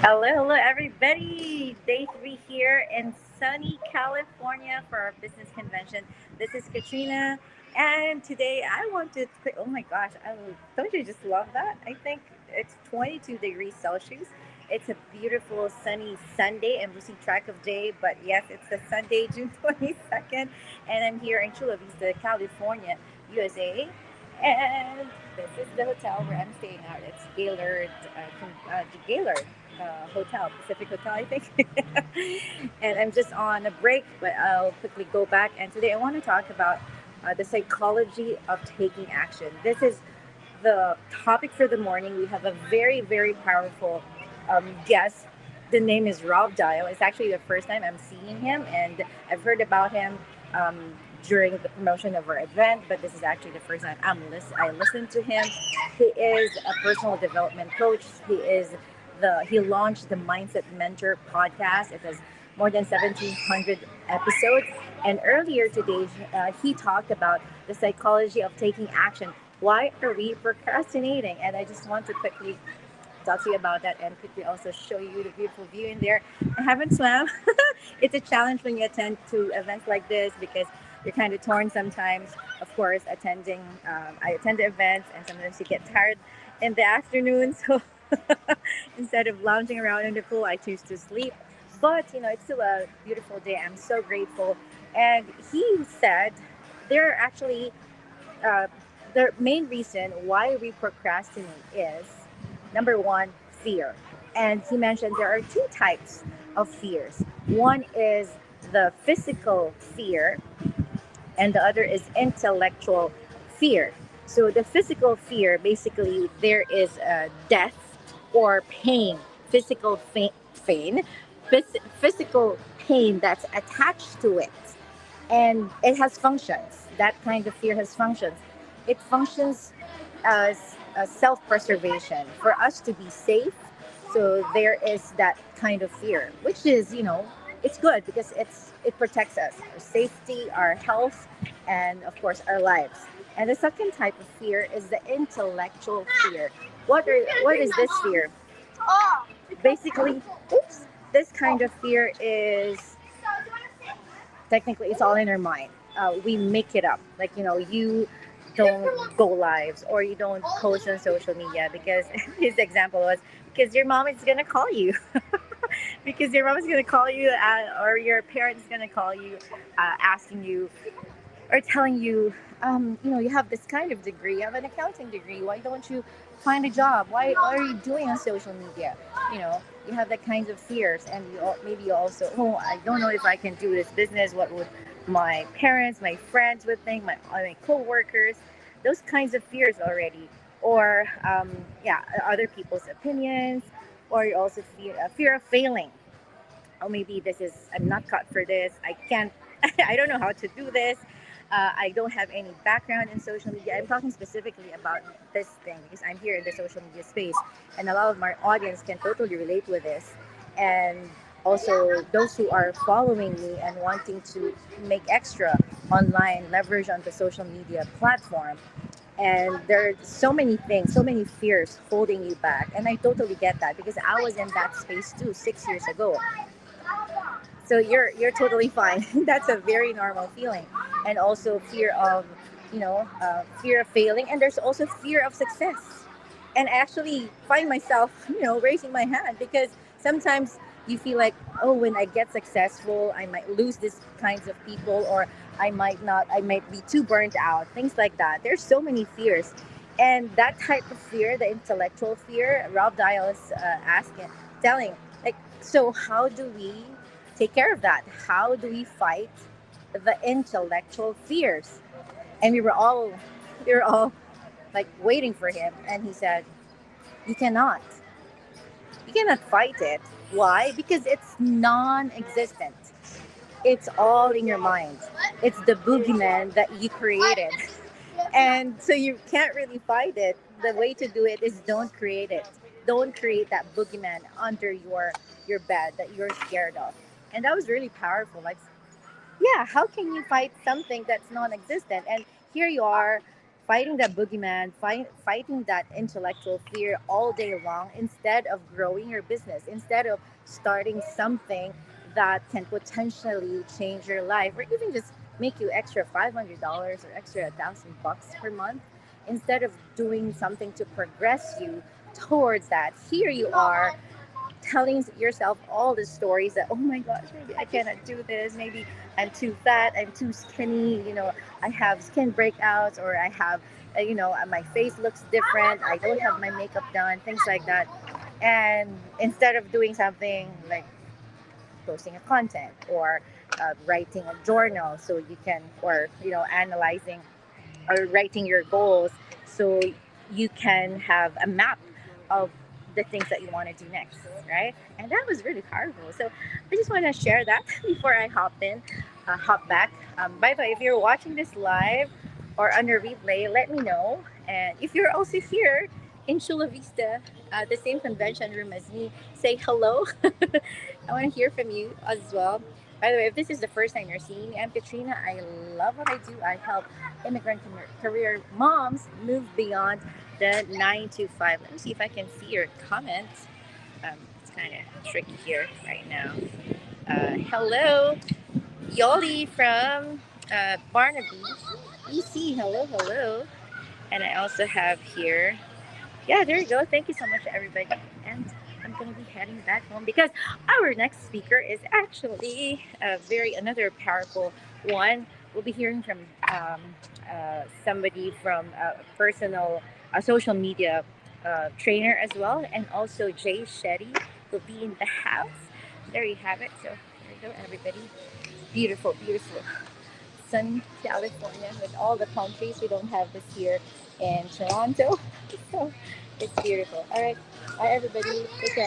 Hello, hello, everybody. Day three here in sunny California for our business convention. This is Katrina, and today I want to. Oh my gosh, don't you just love that? I think it's 22 degrees Celsius. It's a beautiful sunny Sunday. I'm losing track of day, but yes, it's a Sunday, June 22nd, and I'm here in Chula Vista, California, USA. And this is the hotel where I'm staying at. It's the Gaylord Hotel, Pacific Hotel, I think. And I'm just on a break, but I'll quickly go back. And today I want to talk about the psychology of taking action. This is the topic for the morning. We have a very, very powerful guest. The name is Rob Dial. It's actually the first time I'm seeing him, and I've heard about him during the promotion of our event, but this is actually the first time I listened to him. He is a personal development coach. He launched the Mindset Mentor podcast. It has more than 1,700 episodes. And earlier today, he talked about the psychology of taking action. Why are we procrastinating? And I just want to quickly talk to you about that and quickly also show you the beautiful view in there. I haven't swam. It's a challenge when you attend to events like this because you're kind of torn sometimes. Of course, I attend the events and sometimes you get tired in the afternoon. So instead of lounging around in the pool, I choose to sleep. But it's still a beautiful day. I'm so grateful. And he said there are actually uh, the main reason why we procrastinate is number one, fear. And he mentioned there are two types of fears. One is the physical fear, and the other is intellectual fear. So the physical fear, basically, there is death or pain, pain, physical pain that's attached to it, and it has functions. That kind of fear has functions. It functions as a self-preservation for us to be safe. So there is that kind of fear, which is, it's good because it protects us, our safety, our health, and of course our lives. And the second type of fear is the intellectual fear. What is this fear? Basically, oops, this kind of fear is technically it's all in our mind. We make it up. Like, you don't go lives or you don't post on social media because his example was because your mom is gonna call you. Because your mom is gonna call you, or your parents is gonna call you, asking you or telling you, you have this kind of degree, you have an accounting degree. Why don't you find a job? What are you doing on social media? You have that kinds of fears, and maybe you also, oh, I don't know if I can do this business. What would my parents, my friends would think? My coworkers, those kinds of fears already, or yeah, other people's opinions, or you also fear of failing. Oh, maybe I'm not cut for this. I can't, I don't know how to do this. I don't have any background in social media. I'm talking specifically about this thing because I'm here in the social media space, and a lot of my audience can totally relate with this. And also, those who are following me and wanting to make extra online, leverage on the social media platform. And there are so many things, so many fears holding you back. And I totally get that because I was in that space too 6 years ago. So you're totally fine. That's a very normal feeling. And also fear of failing, and there's also fear of success. And I actually find myself raising my hand because sometimes you feel like, oh, when I get successful I might lose these kinds of people, or I might be too burnt out, things like that. There's so many fears. And that type of fear, the intellectual fear, Rob Dial is asking telling, like, so how do we take care of that? How do we fight the intellectual fears? And we were all like waiting for him, and he said, "You cannot. You cannot fight it. Why? Because it's non-existent. It's all in your mind. It's the boogeyman that you created, and so you can't really fight it. The way to do it is don't create it. Don't create that boogeyman under your bed that you're scared of." And that was really powerful. Like, yeah, how can you fight something that's non-existent? And here you are, fighting that boogeyman, fighting that intellectual fear all day long instead of growing your business, instead of starting something that can potentially change your life or even just make you extra $500 or extra $1,000 per month. Instead of doing something to progress you towards that, here you are telling yourself all the stories that, oh my gosh, maybe I cannot do this, maybe I'm too fat, I'm too skinny, I have skin breakouts, or I have my face looks different, I don't have my makeup done, things like that. And instead of doing something like posting a content, or writing a journal so you can, or analyzing or writing your goals so you can have a map of the things that you want to do next, right? And that was really powerful. So I just want to share that before I hop back. By the way, if you're watching this live or under replay, let me know. And if you're also here in Chula Vista, the same convention room as me, say hello. I want to hear from you as well. By the way, if this is the first time you're seeing me, I'm Katrina. I love what I do. I help immigrant career moms move beyond the 9 to 5. Let me see if I can see your comments. It's kind of tricky here right now. Hello, Yoli from Barnaby, EC. Hello, hello. And I also have here, yeah, there you go. Thank you so much, everybody. And I'm going to be heading back home because our next speaker is actually another powerful one. We'll be hearing from somebody from a personal, a social media trainer as well, and also Jay Shetty will be in the house. There you have it. So there you go, everybody. Beautiful, beautiful sunny California with all the palm trees. We don't have this here in Toronto. So it's beautiful. All right. Bye, everybody. Take care.